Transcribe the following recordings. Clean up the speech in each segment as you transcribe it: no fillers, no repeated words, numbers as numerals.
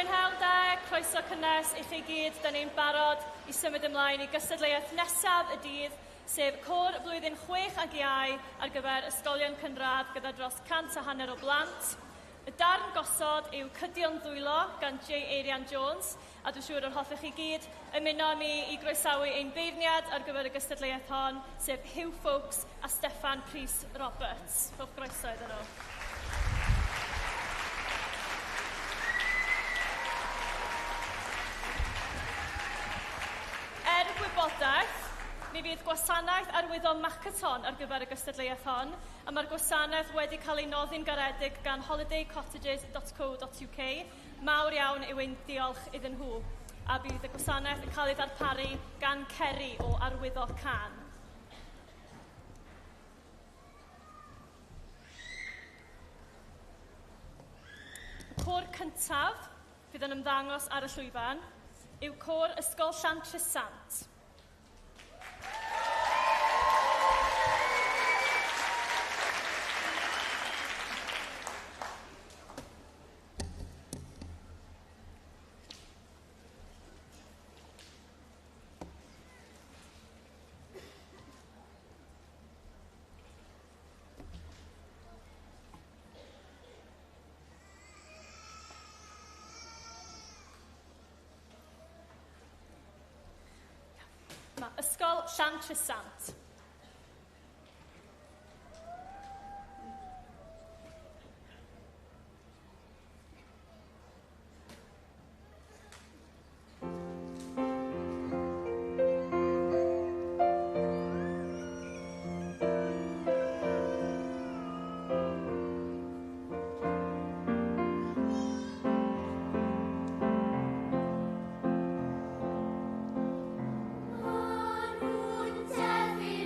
Mwynheldau, croeso cynnes i chi gyd. Da ni'n barod i symud ymlaen i gystadleuaeth nesaf y dydd, sef Côr Blwyddyn 6 ag Iau ar gyfer ysgolion cynradd gyda dros 150 o blant. Y darn gosod yw Cydion Ddwylo gan J. Eirian Jones, a dwi'n siŵr yr hoffech chi gyd ymuno â mi i groesawu ein beirniad ar gyfer y gystadleuaeth hon, sef Hugh Fowkes a Steffan Rhys Roberts. Rhowch groeso iddyn nhw. Gwybodaeth, mi fydd gwasanaeth arwyddo Makaton ar gyfer y gystadleuaeth hon, a mae'r gwasanaeth wedi cael ei noddi'n garedig gan holidaycottages.co.uk. Mawr iawn yw ein diolch iddyn nhw, a bydd y gwasanaeth yn cael ei ddarparu gan Ceri o Arwyddo Can. Y côr cyntaf fydd yn ymddangos ar y llwyfan yw Côr Ysgol Llantrysant. Ysgol Llantrysant. Maen nhw'n tyfu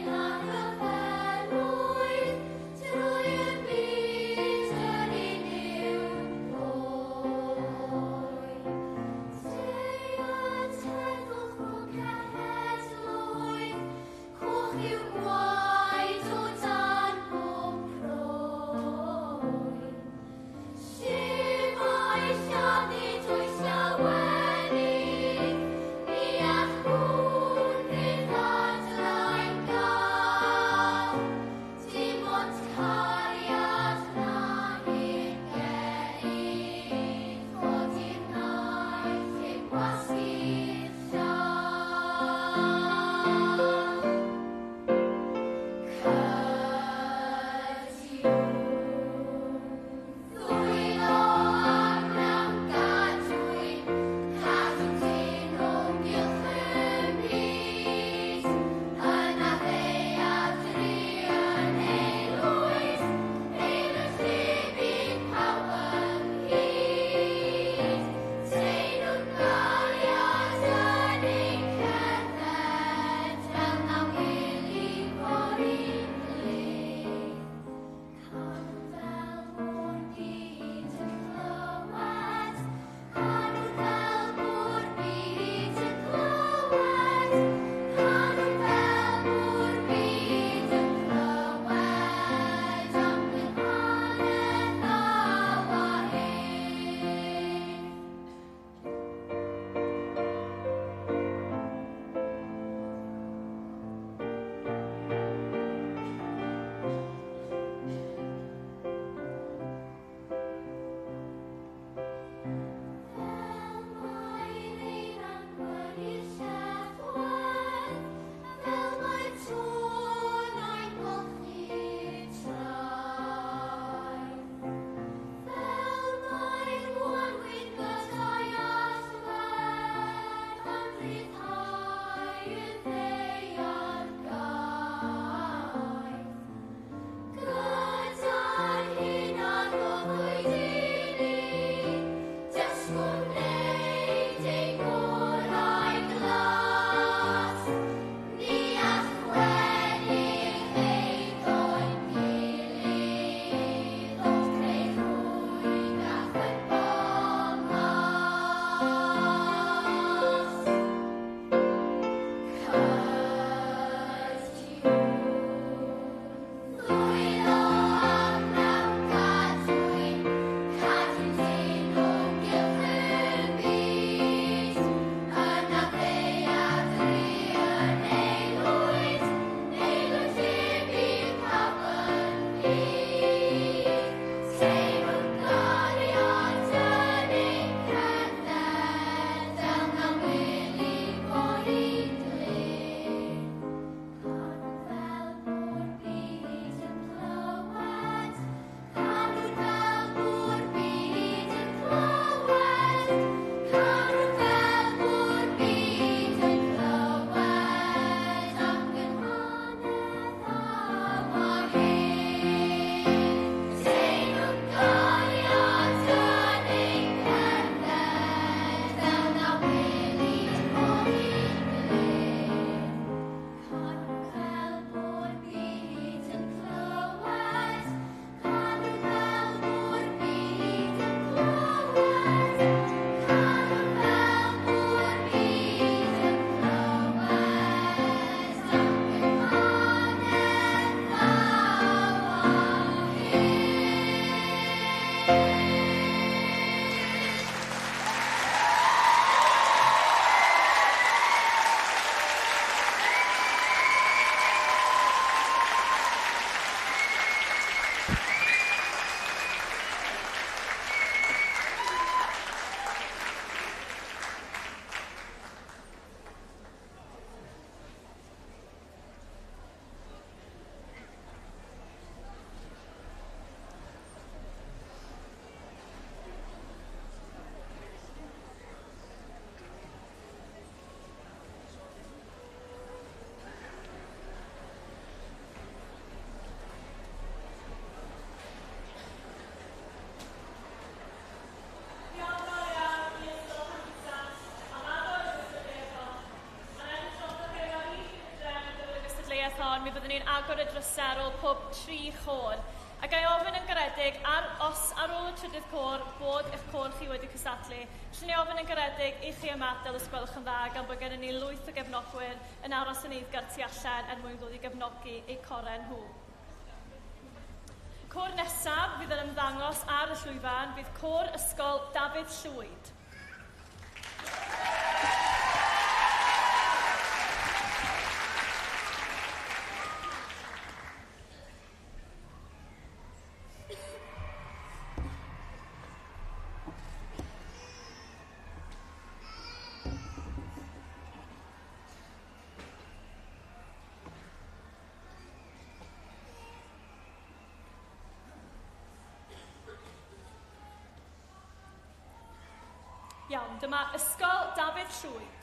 mi byddwn ni'n agor y dryserol pob 3 chor. A gai ofyn yn garedig, os ar ôl y trydydd cor bod eich cor chi wedi cystadlu, llwn ni ofyn yn garedig i chi ymadel os gwelwch yn dda gan bod gennym ni lwyth o gefnogwyr yn aros yn eiddgar tu allan er mwyn dod i gefnogi eu corau nhw. Cor nesaf fydd yn ymddangos ar y llwyfan fydd cor ysgol Dafydd Llwyd. Iawn, dyma ysgol Dafydd Llwyd.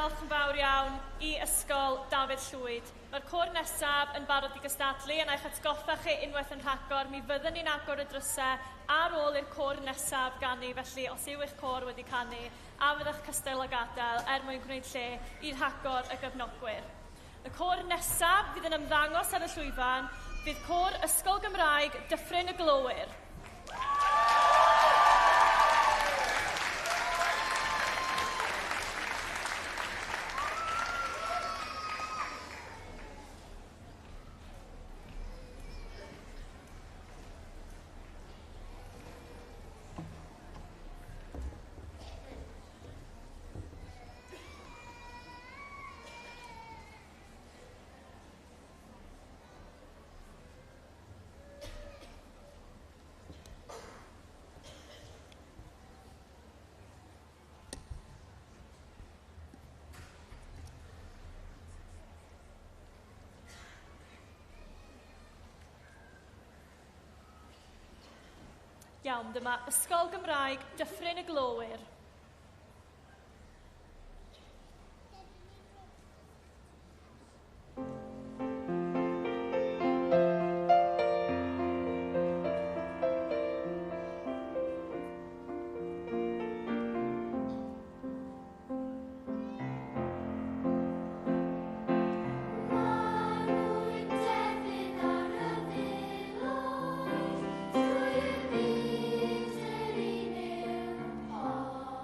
diolch yn fawr iawn i Ysgol Dafydd Llwyd. Mae'r côr nesaf yn barod i gystadlu, a eich atgoffa chi unwaith yn rhagor, mi fyddwn ni'n agor y drysau ar ôl i'r côr nesaf ganu, felly os yw eich côr wedi canu, a fydda'ch cystadl a gadael mwyn gwneud lle i'r rhagor y gefnogwyr. Y côr nesaf fydd yn ymddangos ar y llwyfan fydd côr Ysgol Gymraeg Dyffryn y Glowyr. Iawn, dyma Ysgol Gymraeg Dyffryn y Glowyr. Oh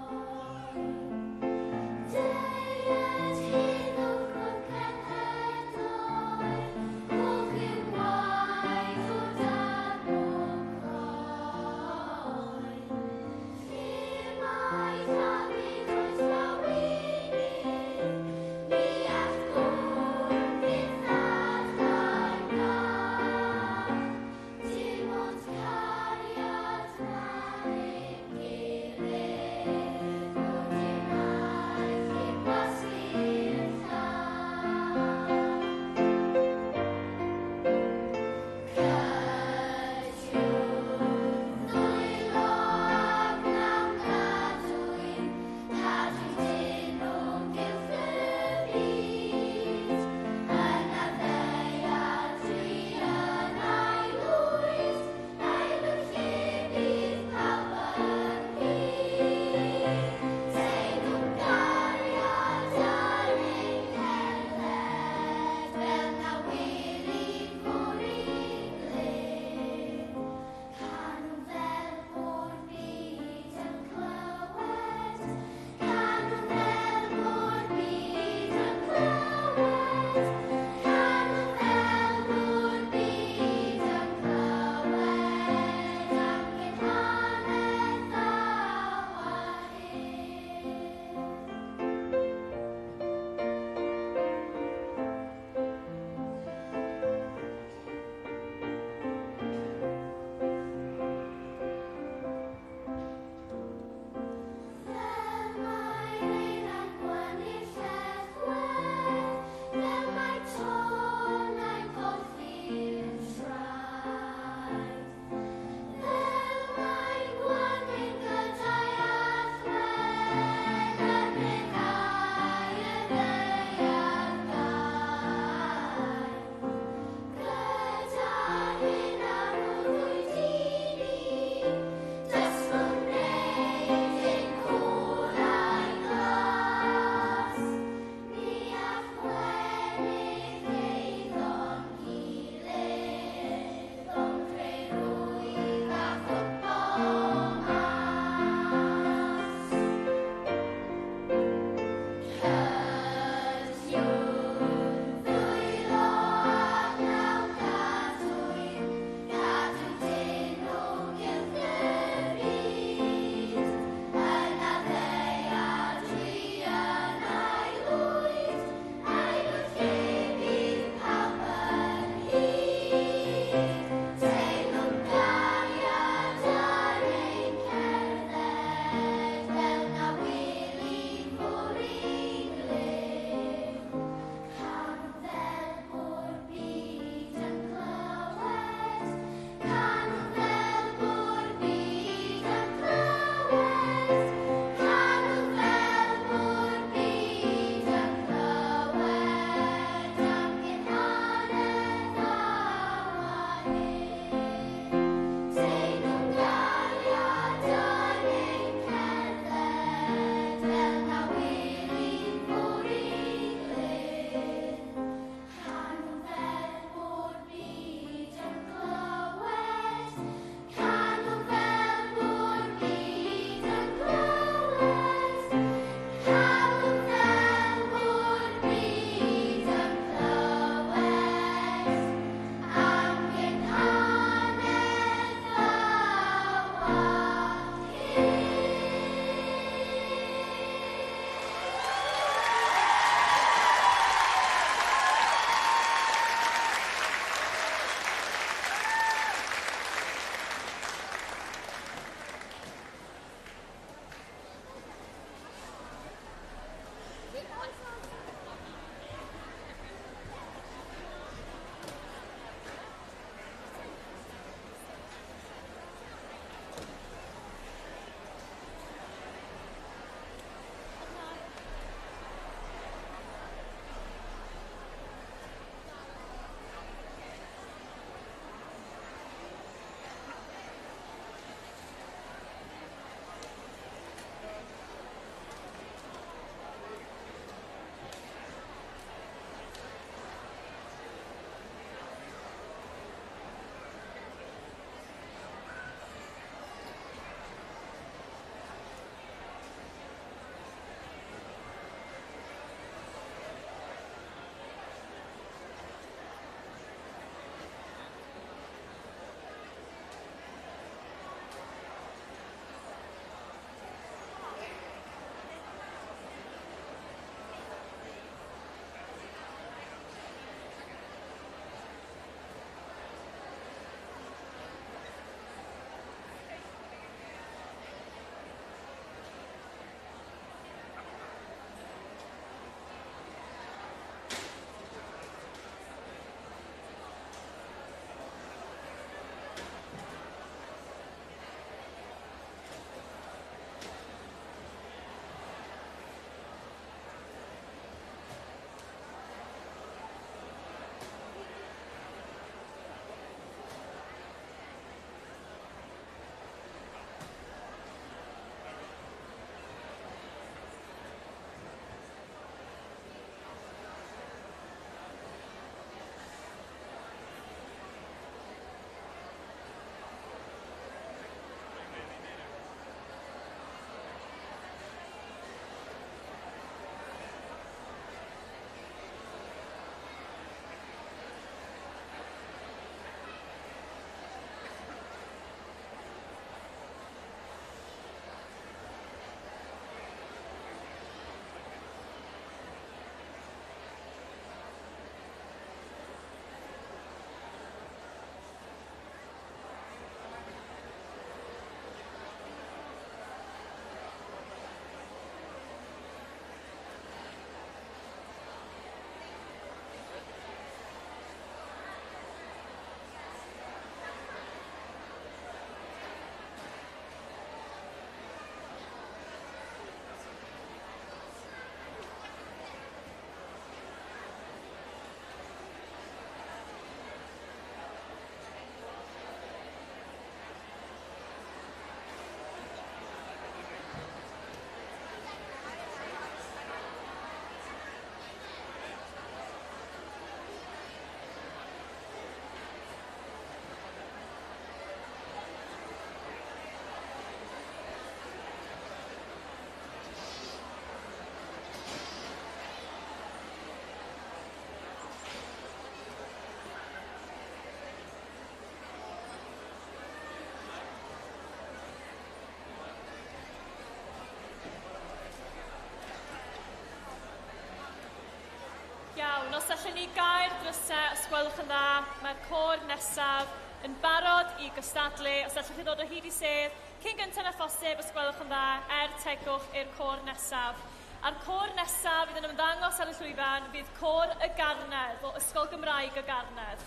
allwn ni gau'r drysau, os gwelwch yn dda, mae'r côr nesaf yn barod i gystadlu. Os allwch chi ddod o hyd i sedd, cyn gyntaf na phosib, os gwelwch yn dda, tegwch i'r côr nesaf. A'r côr nesaf fydd yn ymddangos ar y llwyfan fydd Côr y Garnedd o Ysgol Gymraeg y Garnedd.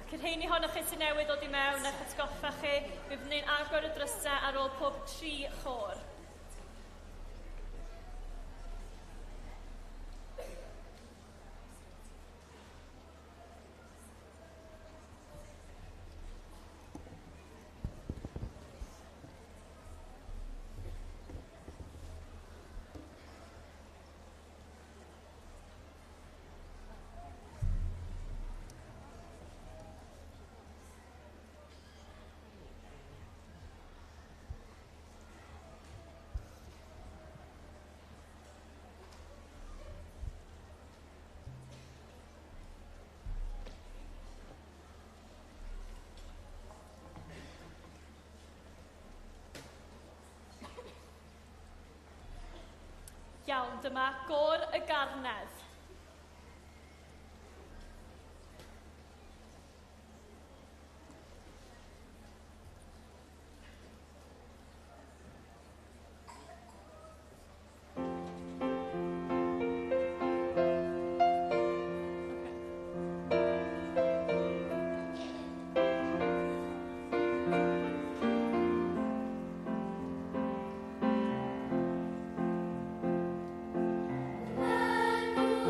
Ac yr rheini ohonoch chi sy'n newydd dod i mewn eich atgoffa chi, mi fyddwn ni'n agor y drysau ar ôl pob 3 chôr. Iawn, dyma Côr y Garnedd. When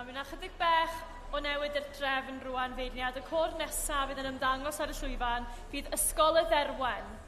Iawn, mi wna chydig bech o newid i'r drefn rwan feirniad. Y cor nesaf fydd yn ymddangos ar y llwyfan fydd Ysgol y Dderwen.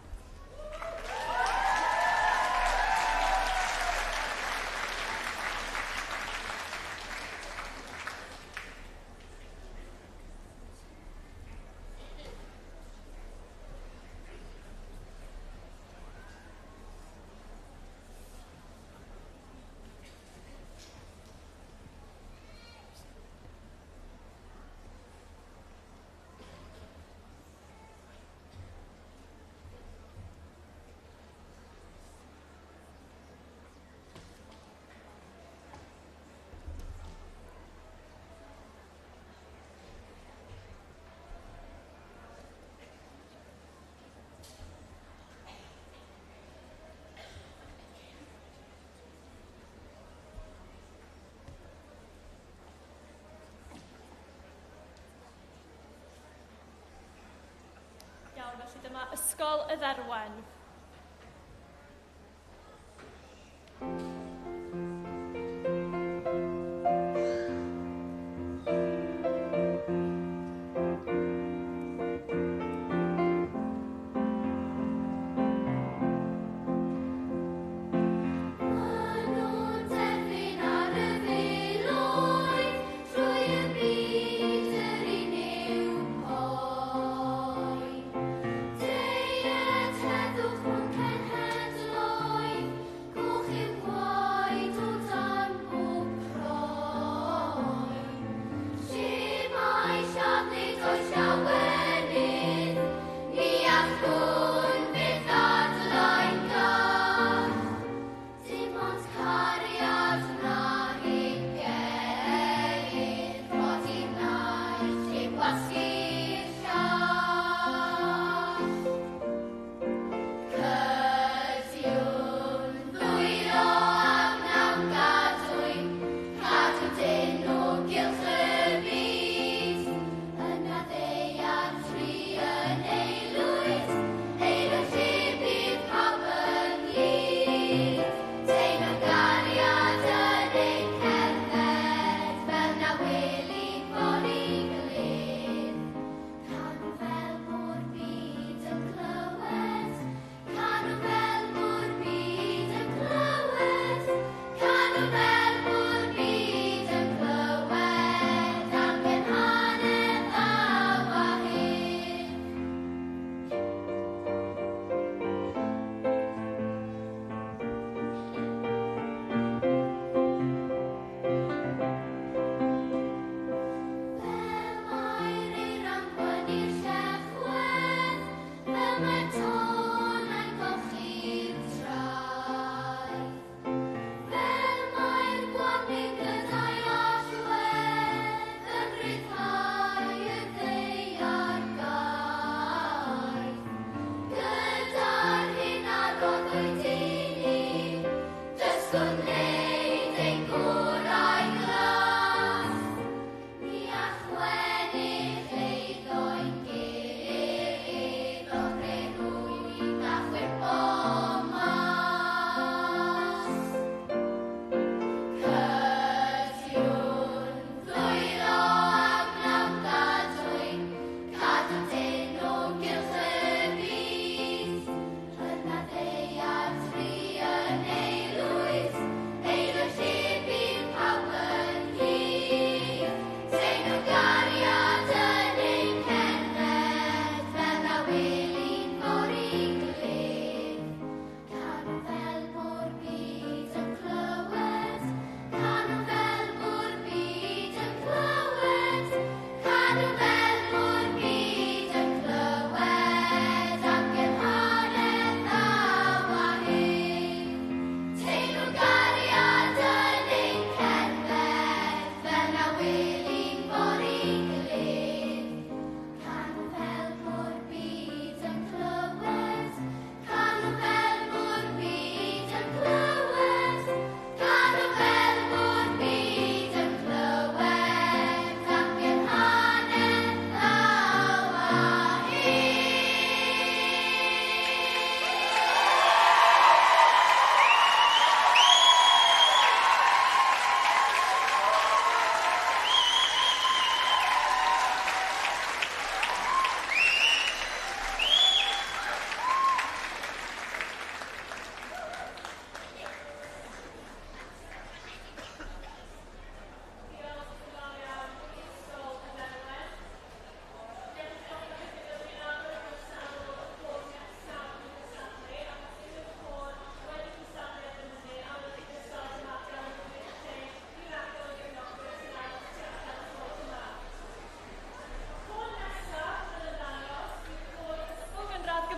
Iawn, felly dyma Ysgol y Dderwen. Heddwch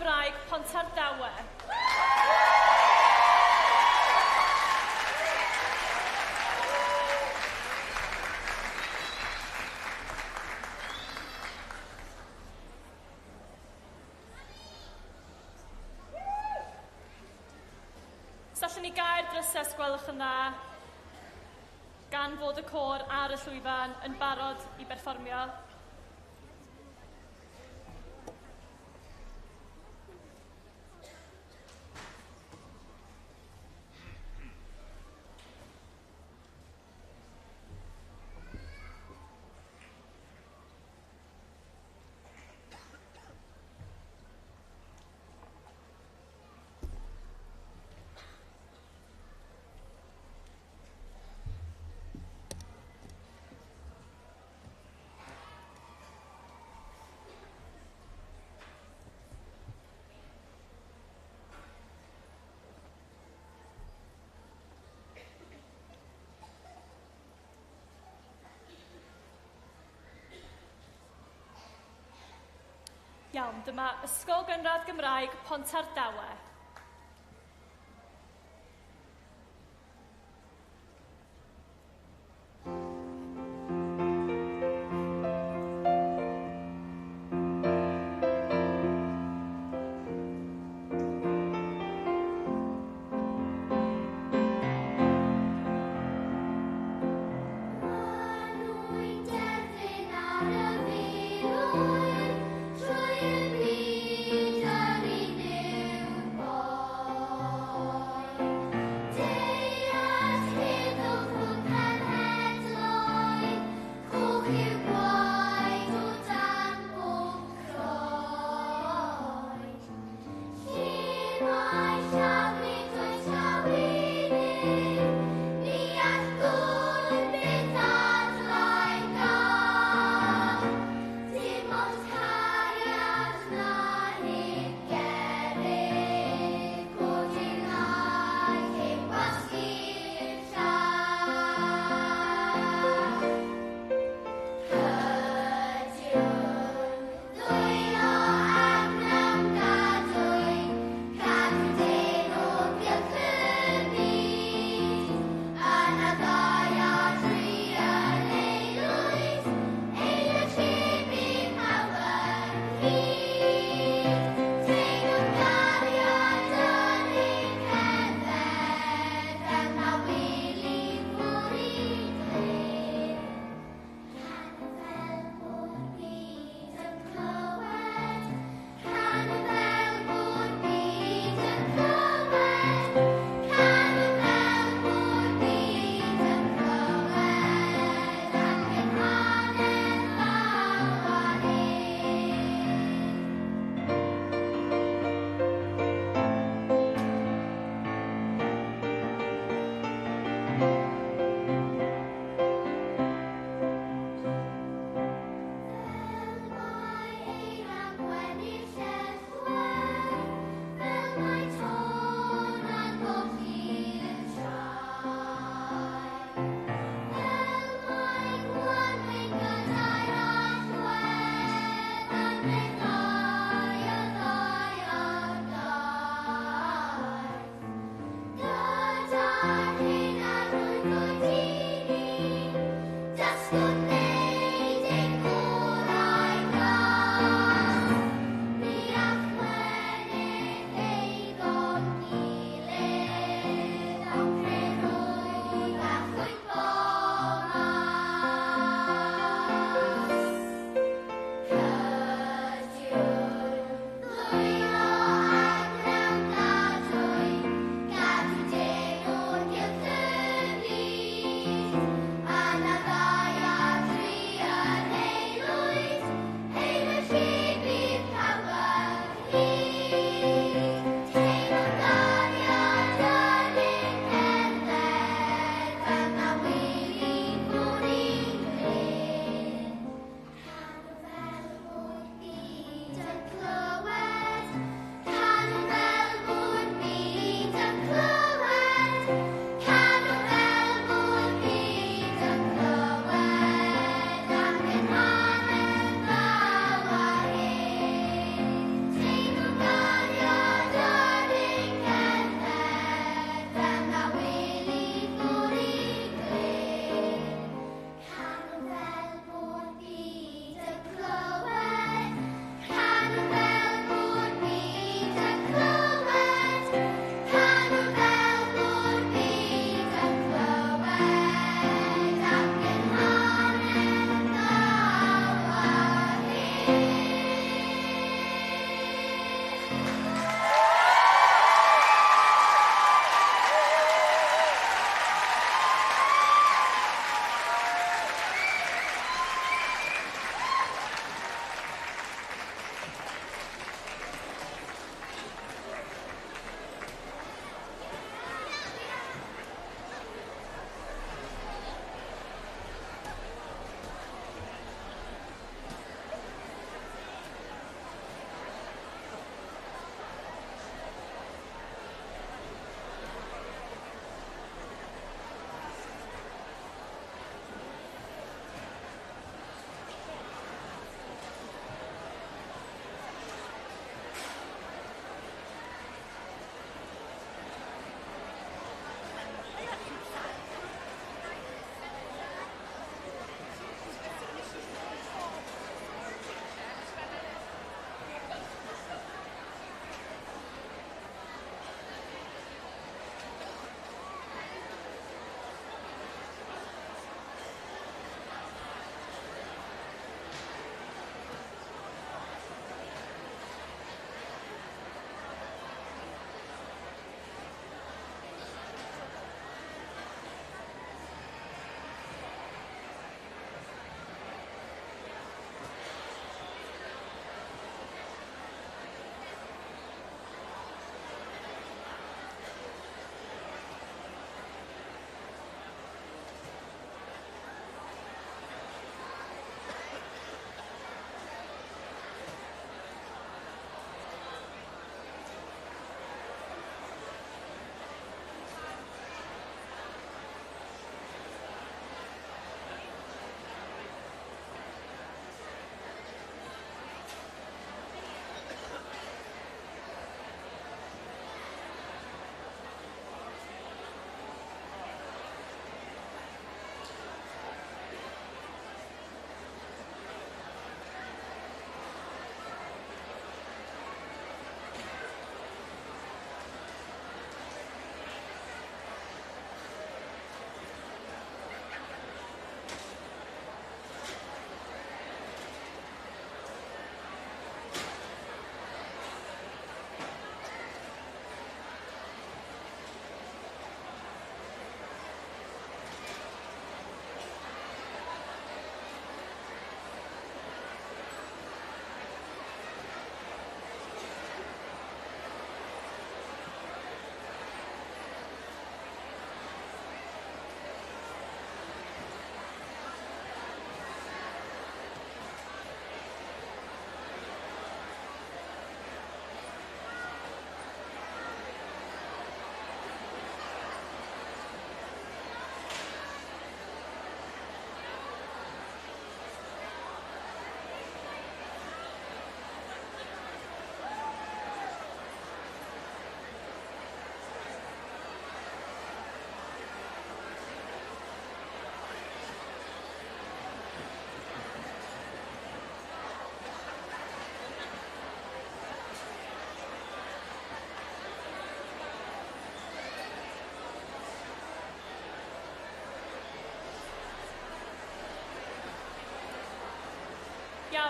Gymraeg Pontardawe. Os allwn ni gau'r drysau gwelwch yn dda, gan fod y côr ar y llwyfan yn barod i berfformio. Iawn, dyma Ysgol Gynradd Gymraeg Pontardawe. Trwy y byd ar ei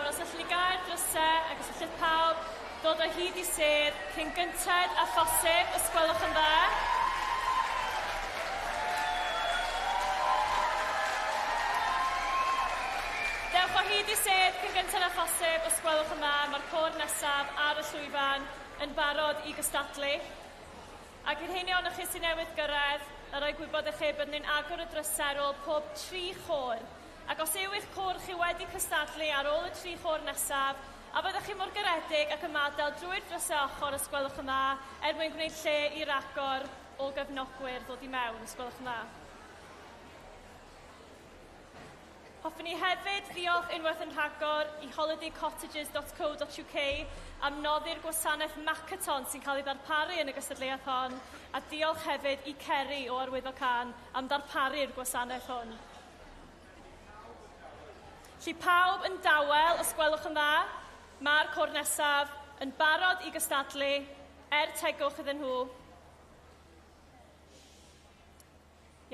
nawr, os allai gael drysau ac os allai pawb dod o hyd i sedd cyn gynted a phosib, os gwelwch yn dda. Dewch o hyd i sedd cyn gynted a phosib, os gwelwch yn dda. Mae'r côr nesaf ar y llwyfan yn barod i gystadlu. Ac i'r heinion o'ch chi sy'n newydd gyrraedd, a roi gwybod i chi bod ni'n agor y dryserol pob 3 chôr. Ac os yw eich côr chi wedi cystadlu ar ôl y 3 chôr nesaf, a byddwch chi mor garedig ac yn madael drwy'r drysau ochr os gwelwch yn dda, er mwyn gwneud lle i'r agor o gefnogwyr ddod i mewn os gwelwch yn dda. Hoffwn i hefyd ddiolch unwaith yn rhagor i holidaycottages.co.uk am noddi'r gwasanaeth Macaton sy'n cael ei ddarparu yn y gystadleuaeth hon, a diolch hefyd i Ceri o Arwyddo Can am ddarparu'r gwasanaeth hwn. Felly pawb yn dawel, os gwelwch yn dda, mae'r côr nesaf yn barod i gystadlu, tegwch iddyn nhw.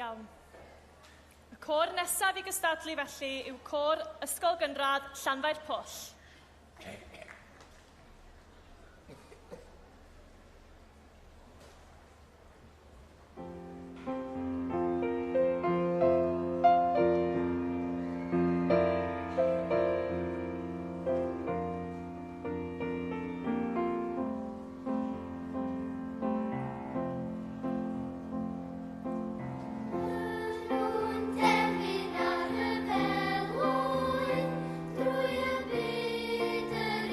Iawn. Y côr nesaf i gystadlu felly yw côr Ysgol Gynradd Llanfair Pwll. Drwy y byd yr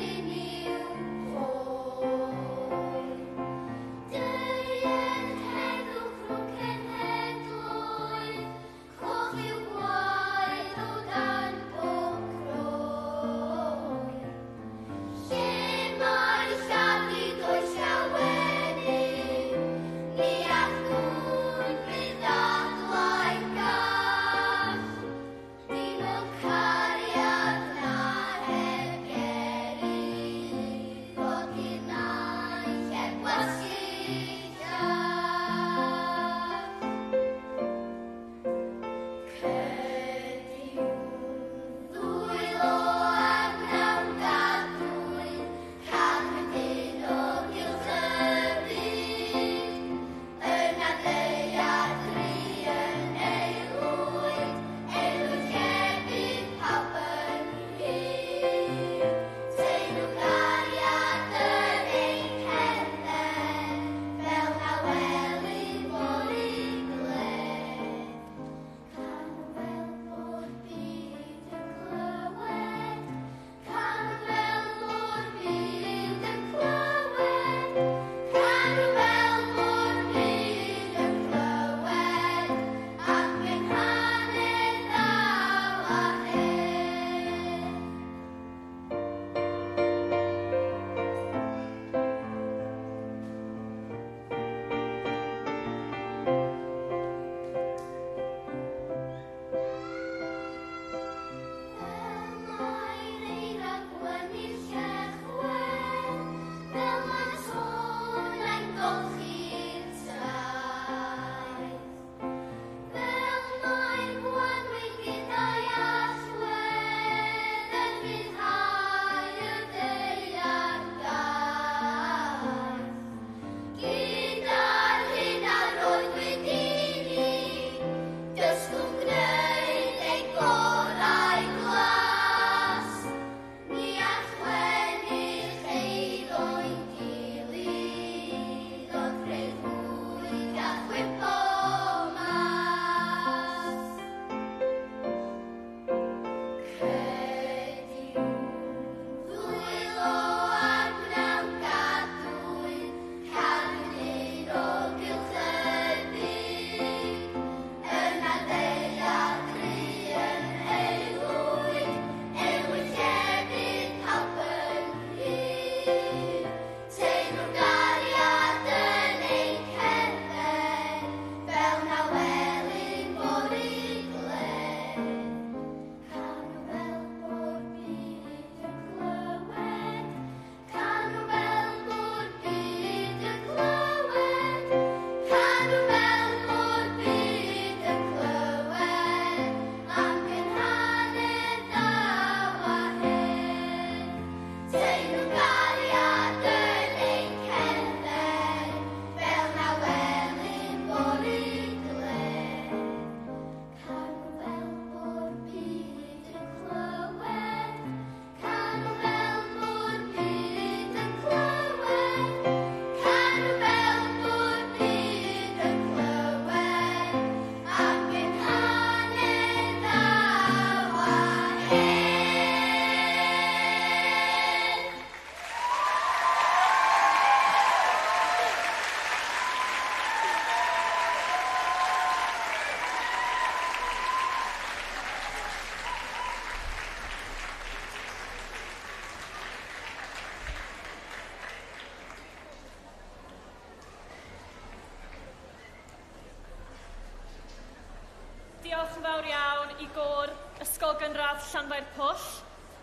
yn fawr iawn i gor ysgol gynradd Llanfair Pwll.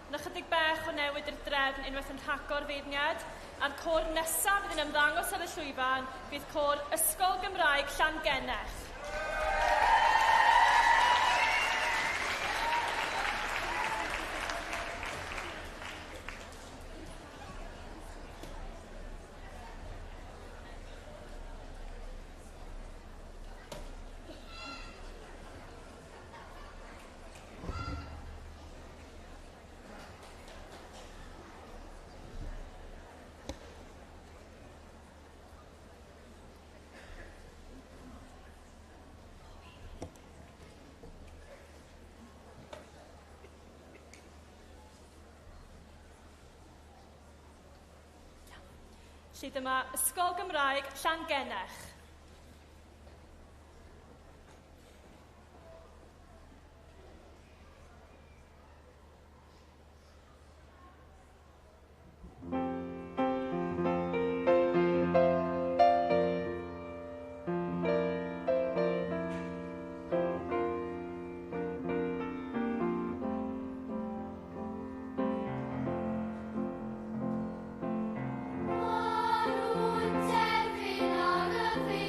Yn ychydig bech o newid i'r drefn unwaith yn rhagor feirniad. A'r cor nesaf fydd yn ymddangos ar y llwyfan fydd cor Ysgol Gymraeg Llangenech. Felly dyma Ysgol Gymraeg Llangenech. Arwyn terfyn ar y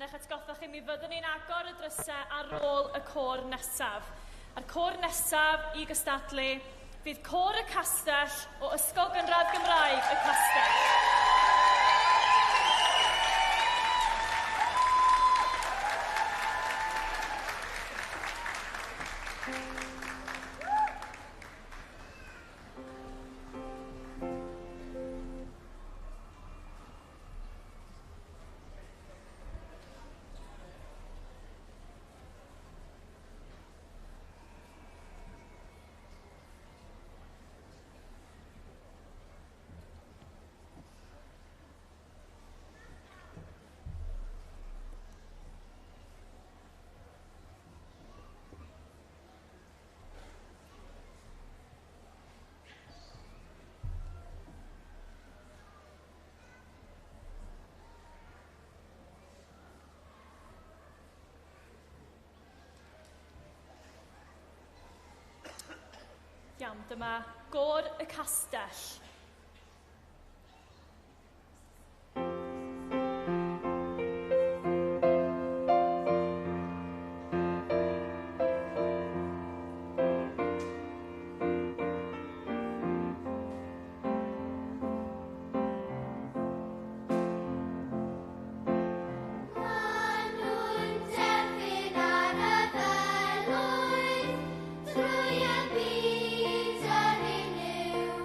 Na'ch atgoffa chi mi fyddwn ni'n agor y drysau ar ôl y côr nesaf. A'r côr nesaf i gystadlu fydd Côr y Castell o Ysgol Gynradd Gymraeg y Castell. Iawn, dyma Côr y Castell. Trwy y byd yr unrhyw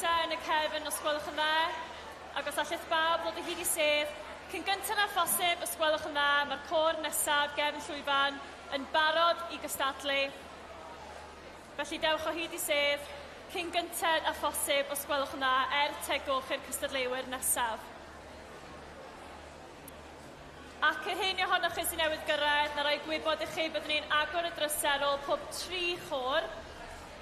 nesaf yn y cefn os gwelwch yn dda. Ac os allith bawb ddod o hyd I sedd, cyn gyntaf na phosib os gwelwch yn dda, mae'r côr nesaf gefn llwyfan yn barod I gystadlu. Felly dewch o hyd I sedd, cyn gyntaf a phosib os gwelwch yn dda, tegwch i'r cystadleuwyr nesaf. Ac yr hyn ohonoch chi sy'n newydd gyrraedd, na rai gwybod I chi byddwn ni'n agor y drysau ar ôl pob 3 chor,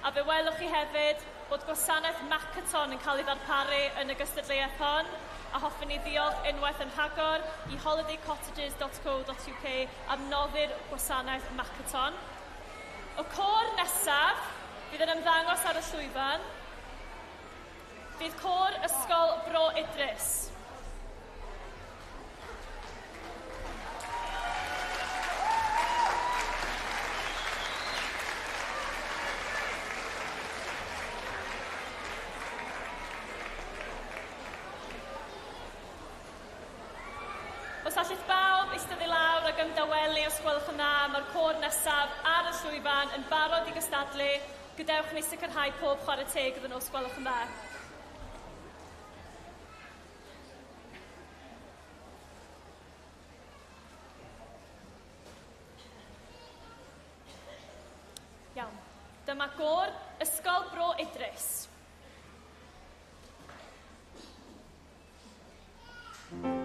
a fe welwch chi hefyd bod gwasanaeth Macaton yn cael ei ddarparu yn y gystadleuaeth hon, a hoffwn ni ddiolch unwaith yn rhagor I holidaycottages.co.uk am noddi'r gwasanaeth Macaton. Y côr nesaf fydd yn ymddangos ar y llwyfan, fydd côr Ysgol Bro Idris. Os allith bawb eistedd I lawr ac ymdawelu os gwelwch yn dda, mae'r côr nesaf ar y llwyfan yn barod I gystadlu. Gadewch ni sicrhau pob chwarae teg iddyn nhw os gwelwch yn dda. Iawn. Dyma gôr Ysgol Bro Idris. Oh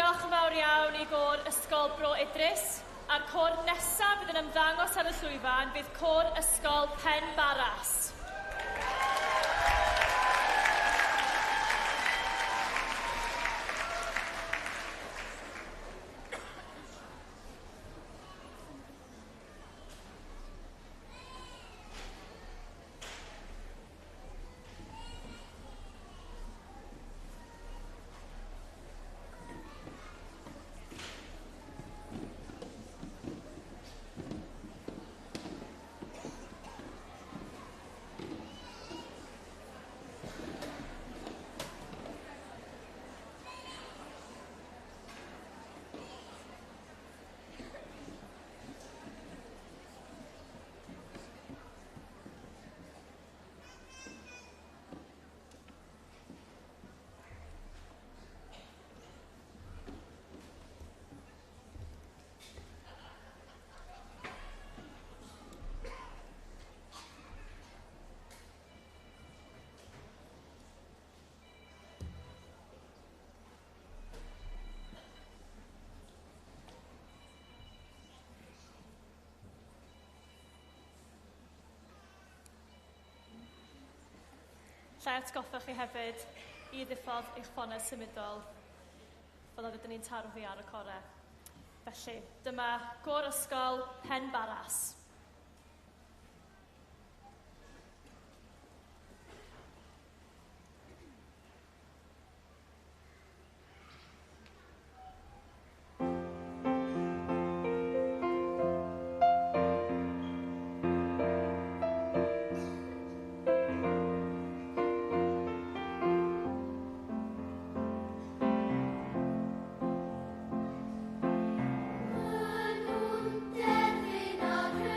Diolch yn fawr iawn i gor Ysgol Bro Idris. A'r cor nesaf bydd yn ymddangos ar y llwyfan bydd cor Ysgol Pen Baras. Llai atgoffa chi hefyd i ddiffodd eich ffonau symudol fel oedd ydyn ni'n taro fi ar y corau. Felly, dyma cor Ysgol Pen Baras. Maen nhw'n derfyn ar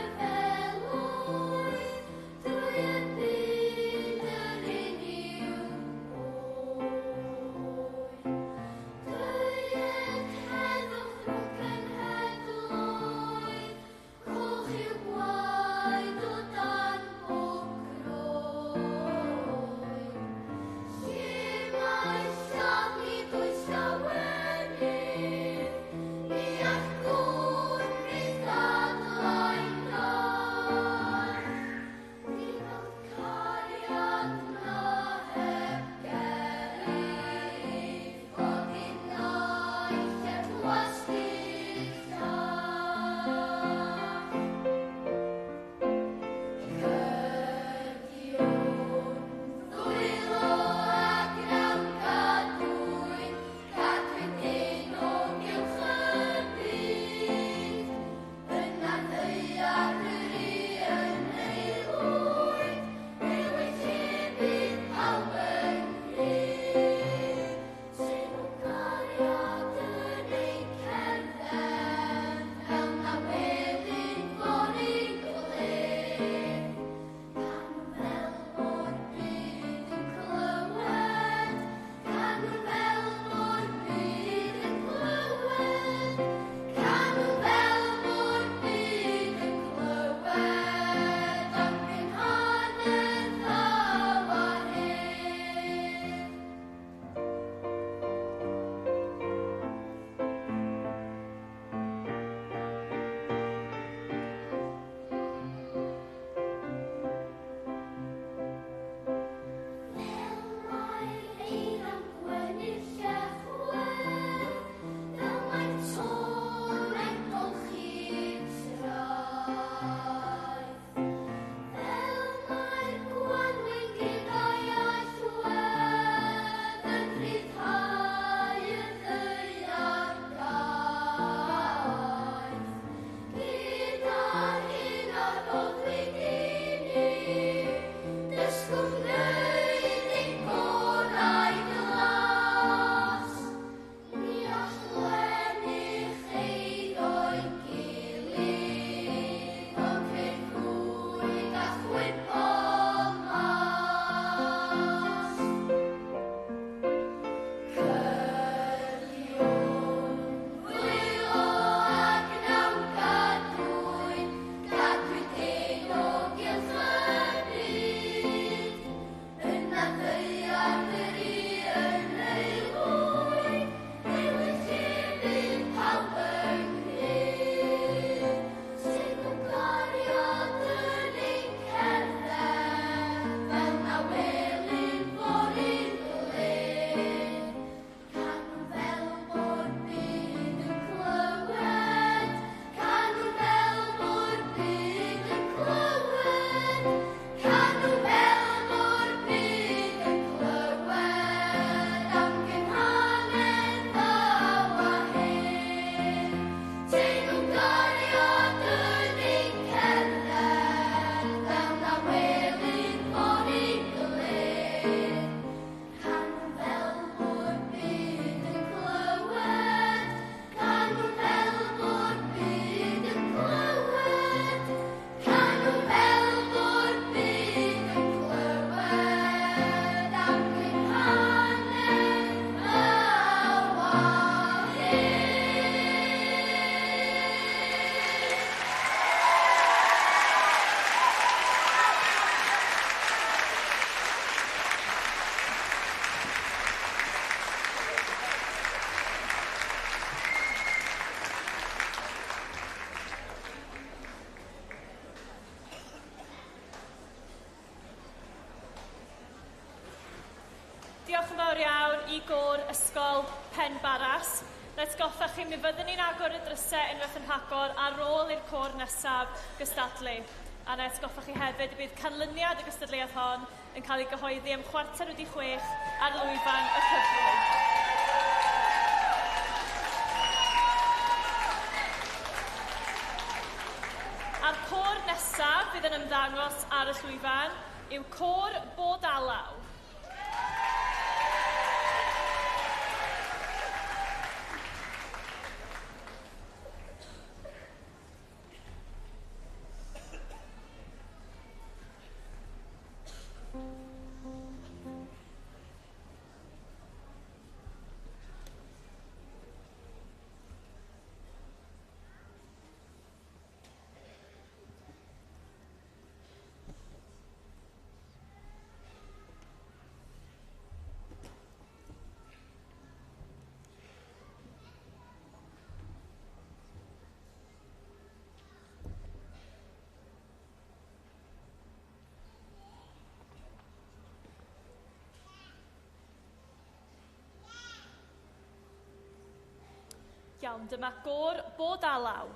diolch yn fawr iawn i gŵr ysgol Penbaras. Let's goffa chi mi fyddwn ni'n agor y drysau unwaith yn rhagor ar ôl i'r côr nesaf gystadlu. A let's goffa chi hefyd y bydd canlyniad y gystadleuaeth hon yn cael ei gyhoeddi am 4:45 ar lwyfan y cyflwy. A'r côr nesaf fydd yn ymddangos ar y llwyfan yw Côr Bodalaw. Iawn, dyma Côr Bodalaw.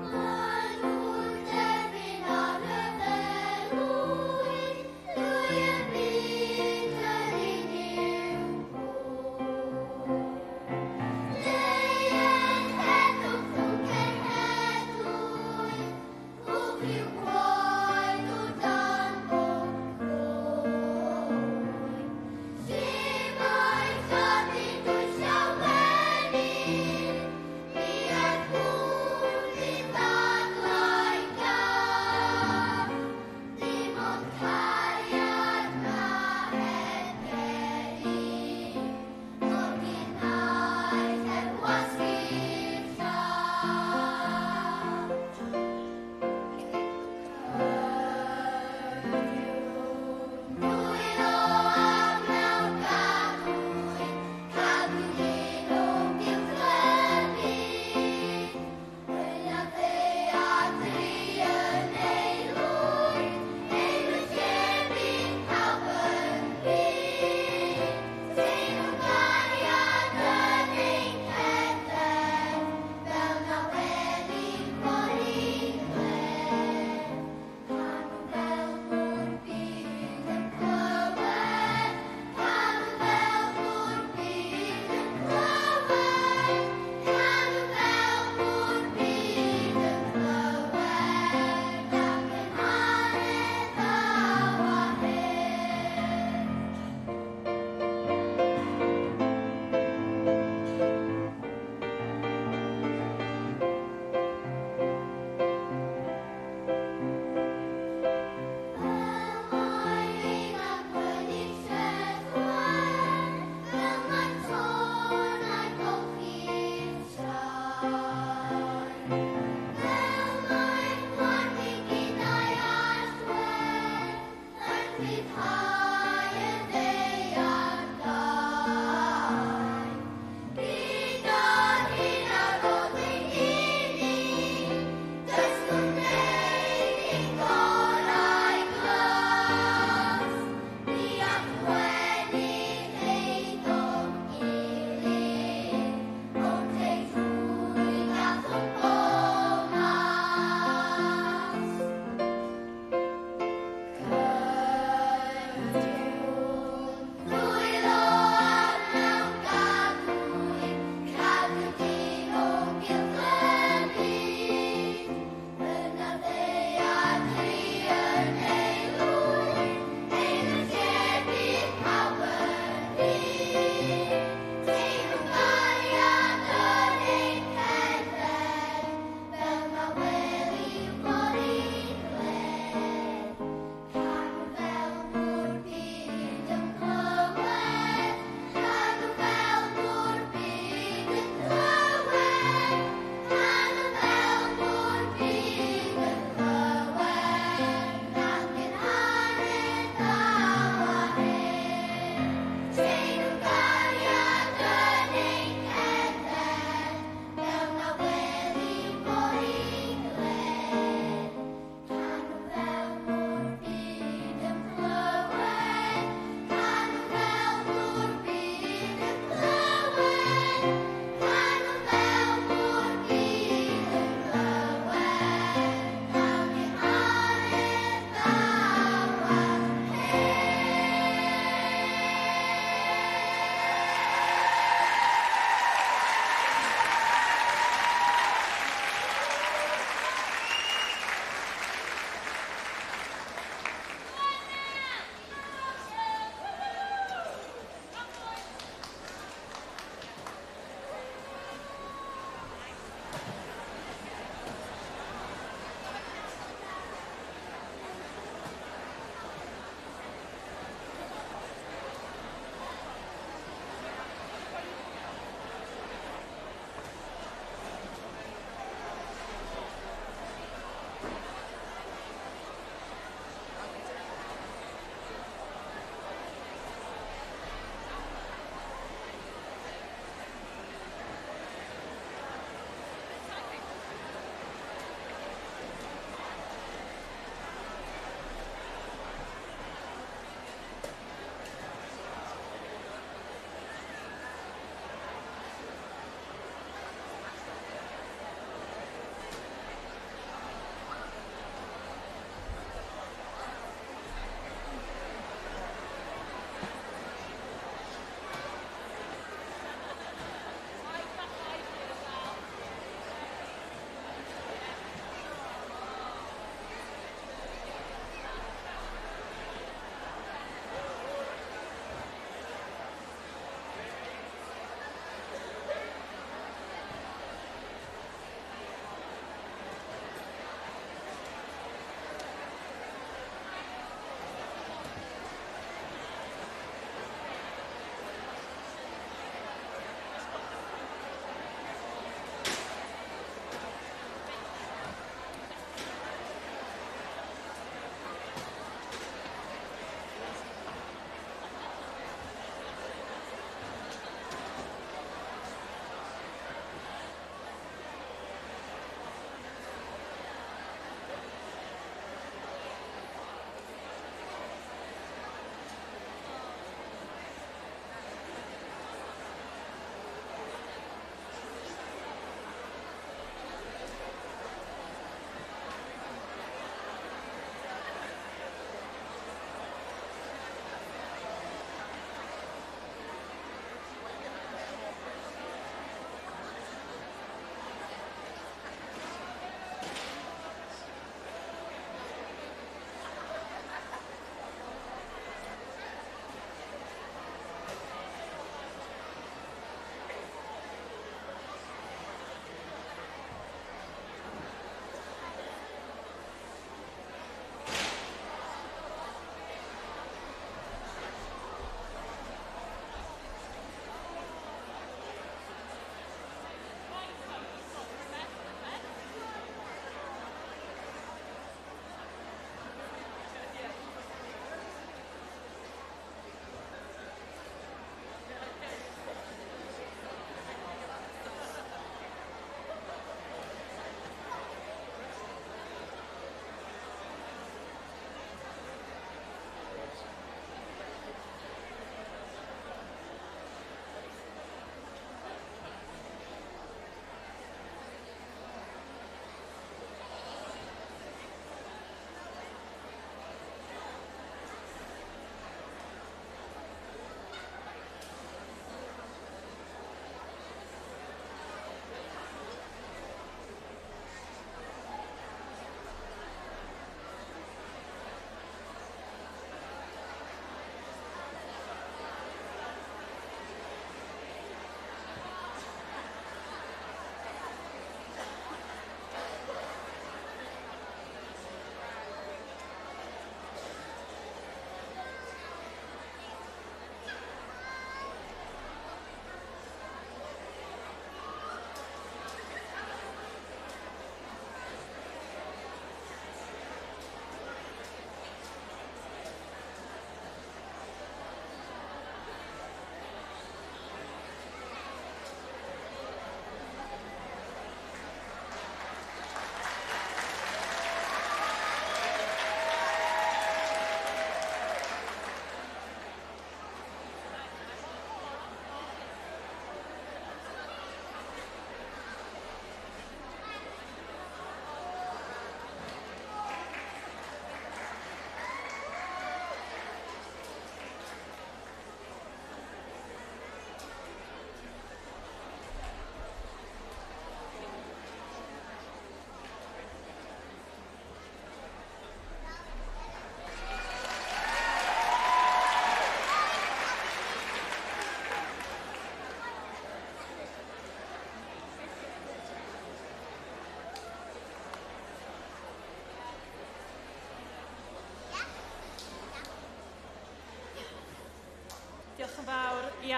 Maen nhw'n derfyn ar y ddelwyn, lwy yn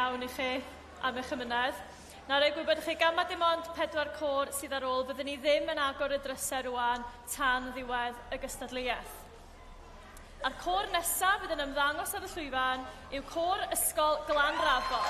iawn i chi am eich ymunedd. Nawr ei gwybod chi gan ma dim ond 4 côr sydd ar ôl, byddwn ni ddim yn agor y drysau rwan tan ddiwedd y gystadleuaeth. A'r côr nesaf fydd yn ymddangos ar y llwyfan yw côr Ysgol Glanrafon.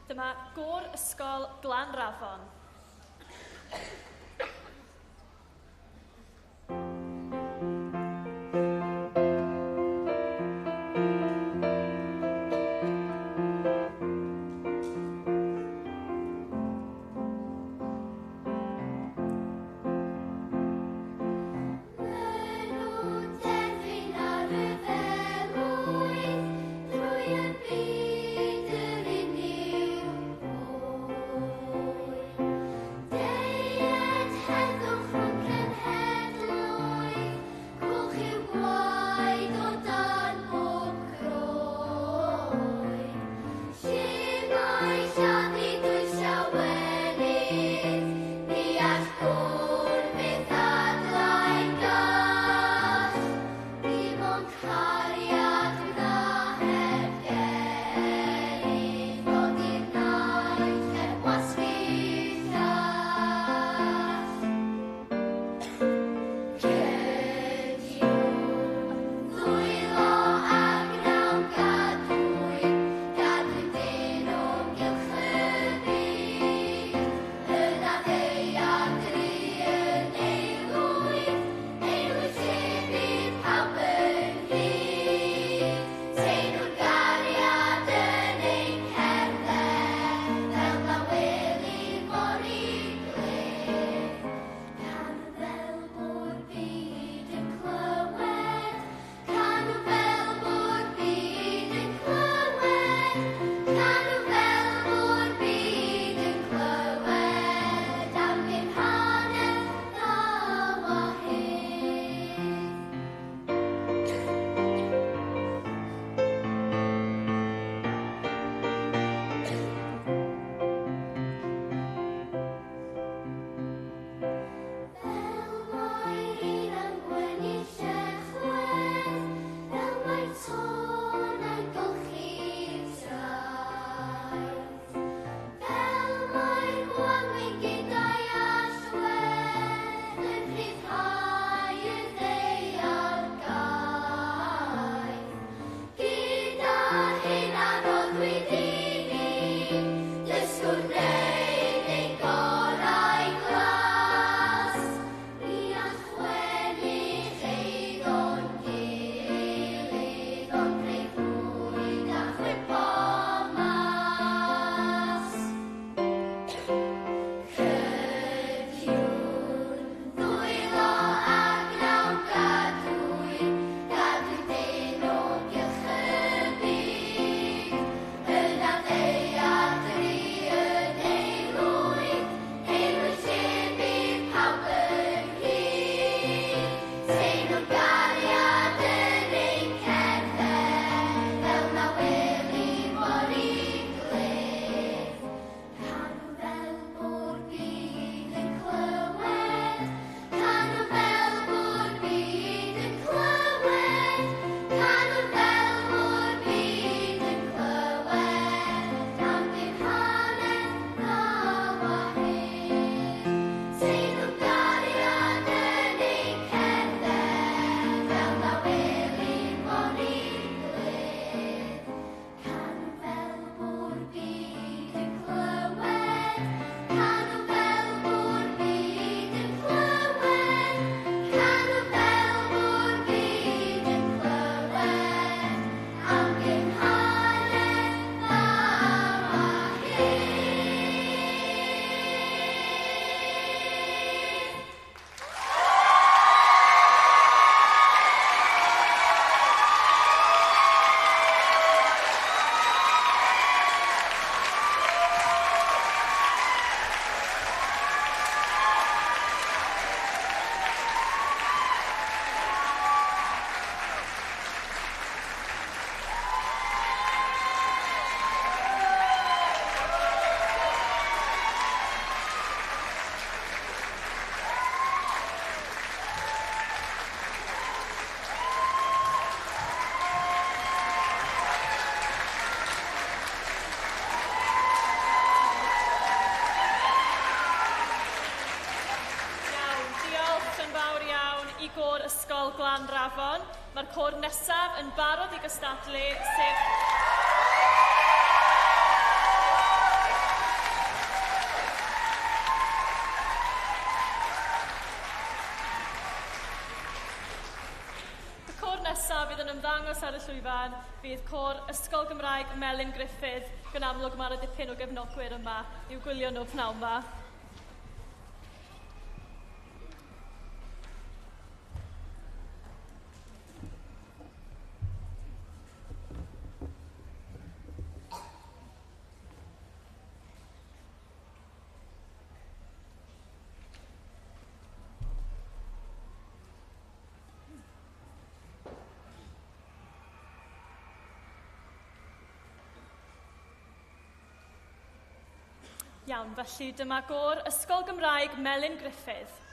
Dyma gôr Ysgol Glanrafon. Yeah. Llanrafon. Mae'r côr nesaf yn barod i gystadlu, sef... Y côr nesaf fydd yn ymddangos ar y llwyfan fydd côr Ysgol Gymraeg Melyn Griffith. Gan amlwg mae'r dipyn o gefnogwyr yma i'w gwylio nhw pnawn yma. Iawn, felly dyma gôr Ysgol Gymraeg Melyn Griffith.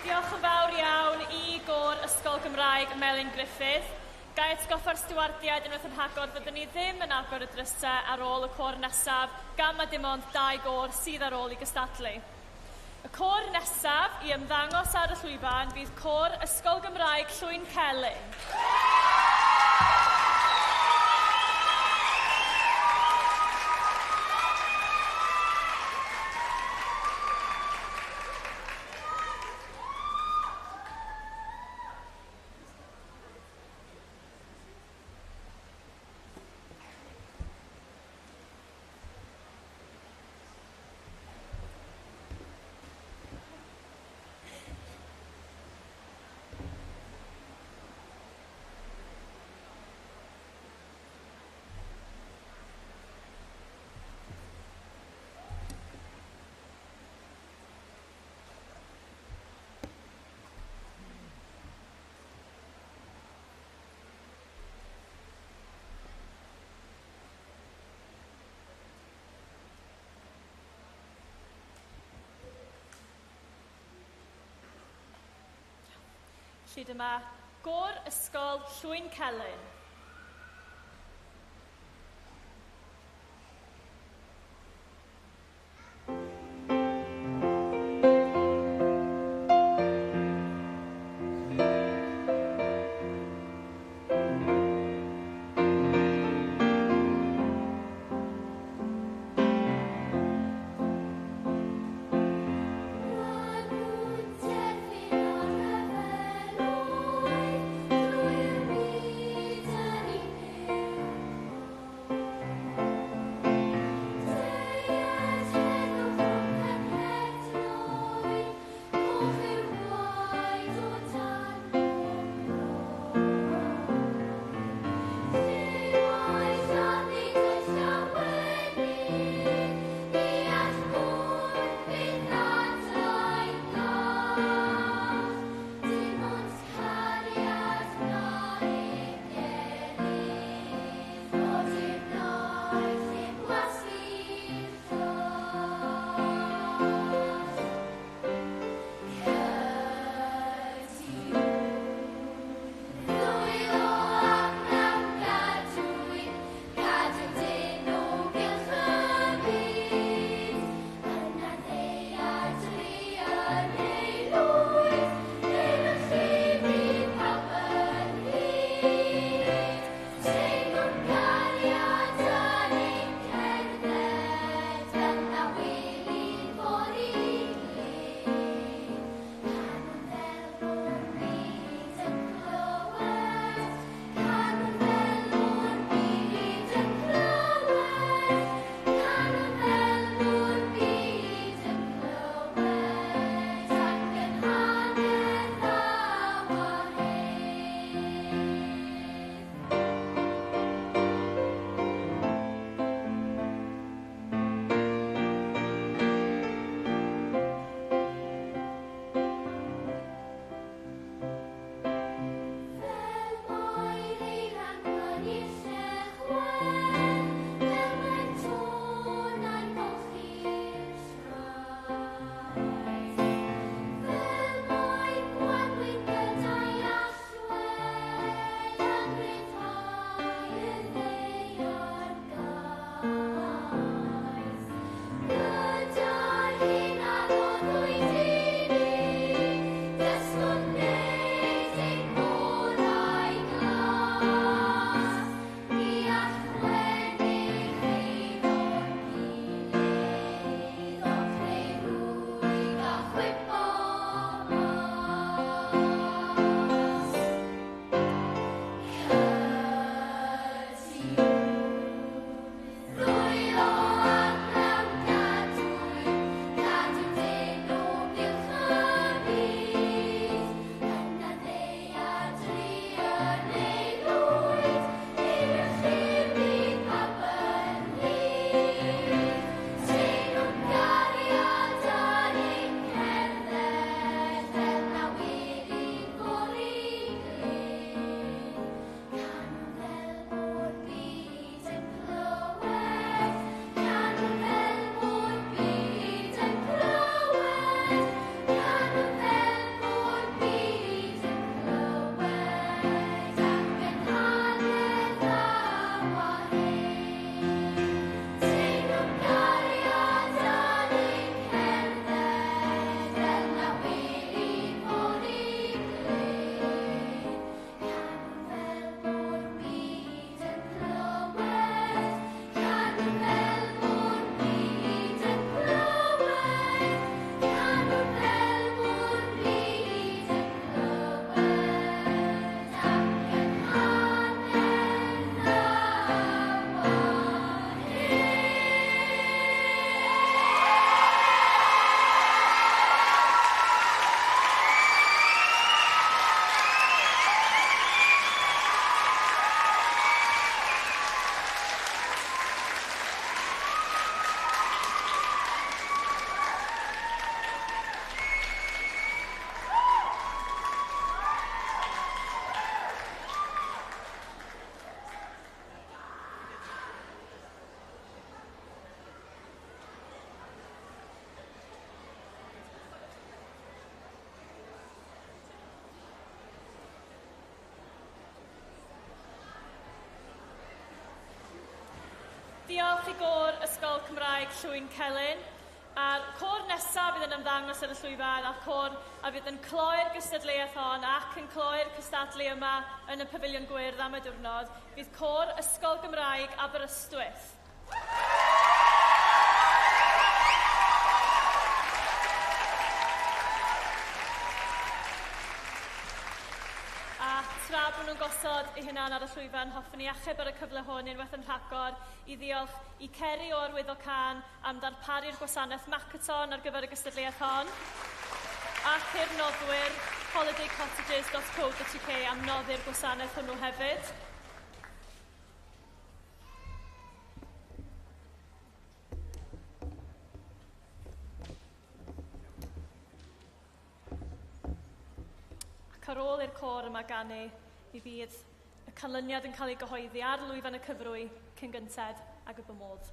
Diolch yn fawr iawn i Gôr Ysgol Gymraeg Melin Griffith. Gai atgoffa'r stiwardiaid unwaith yn rhagor fyddwn ni ddim yn agor y drysau ar ôl y côr nesaf, gan ma dim ond 2 gôr sydd ar ôl i gystadlu. Y côr nesaf i ymddangos ar y llwyfan fydd Côr Ysgol Gymraeg Llwyn Celyn. Felly dyma Gôr Ysgol Llwyn Celyn. Drwy'r byd Diolch i gŵr Ysgol Cymraeg Llwyn Celyn. A'r cwr nesaf bydd yn ymddangos ar y llwyfan a'r cwr a bydd yn cloi'r gystadleuaeth hon ac yn cloi'r cystadlu yma yn y pafiliwn gwyrdd am y diwrnod bydd cwr Ysgol Gymraeg Aberystwyth. Tra bod nhw'n gosod eu hunan ar y llwyfan, hoffwn ni achub ar y cyfle hwn unwaith yn rhagor i ddiolch i Ceri o Arwyddo Can am darparu'r gwasanaeth Macaton ar gyfer y gystadleuaeth hon, ac i'r noddwyr holidaycottages.co.uk am noddi'r gwasanaeth hwnnw hefyd. Ac ar ôl i'r côr yma ganu, mi fydd y canlyniad yn cael ei gyhoeddi ar lwyfan y cyfrwy cyn gynted ag y bymodd.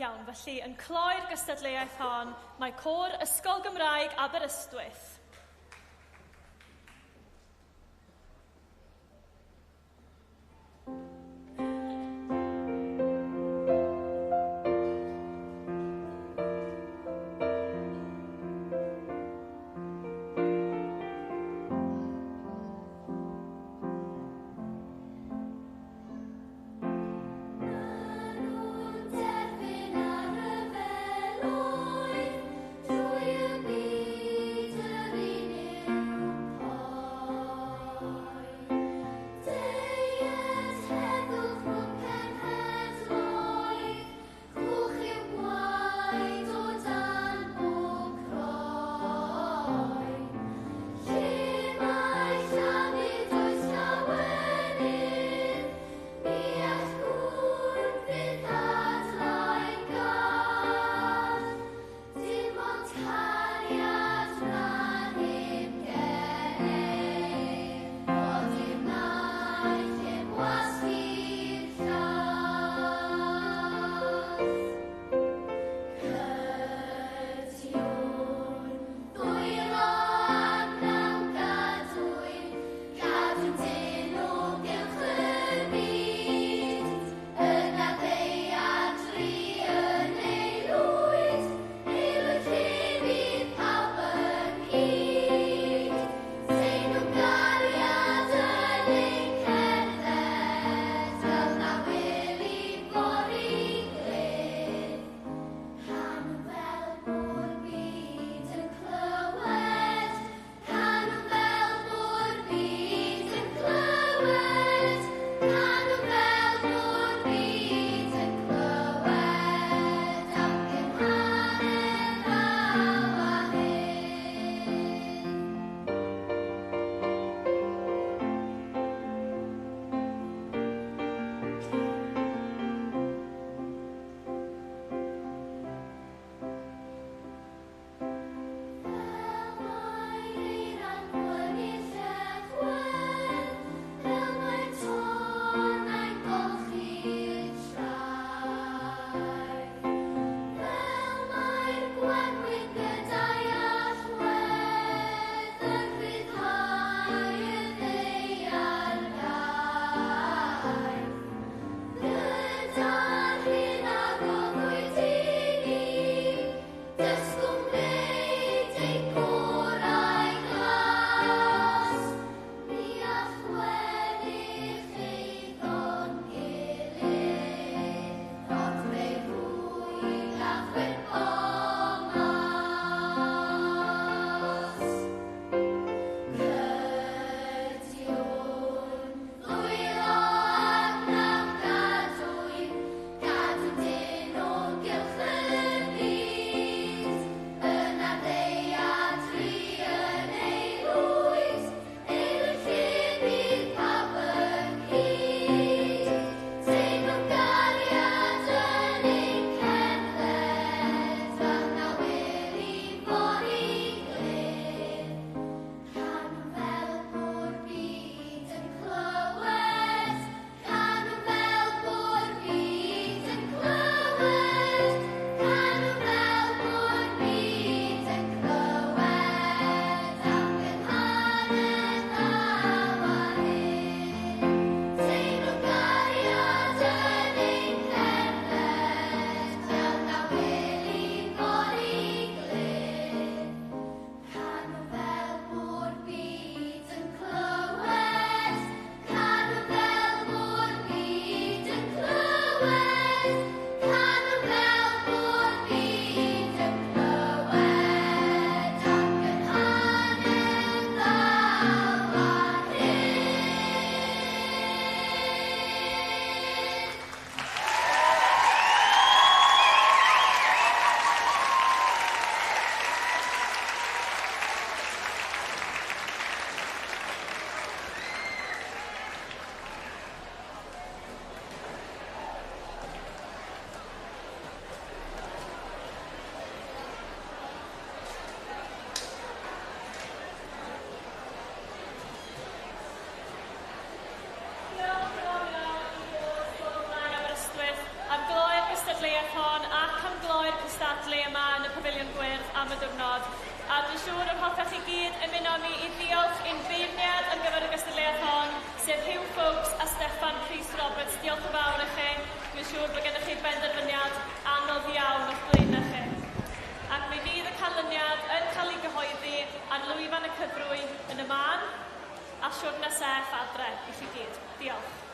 Iawn, felly yn cloi'r gystadleuaeth hon, mae cwr Ysgol Gymraeg Aberystwyth. Drwy y byd yr cystadlu yma yn y Pafiliwn Gwyrdd am y diwrnod. A dwi'n siŵr yr hoffech chi gyd ymuno ni i ddiolch i'n beirniad ar gyfer y gystadleuaeth hon, sef Hugh Foulkes a Steffan Rhys Roberts. Diolch yn fawr i chi. Dwi'n siŵr bod gennych chi benderfyniad anodd iawn o'ch blaenau chi. Ac mi fydd y canlyniad yn cael ei gyhoeddi ar lwyfan y cyfrwy yn y man, a siwrna saff adre i chi gyd. Diolch.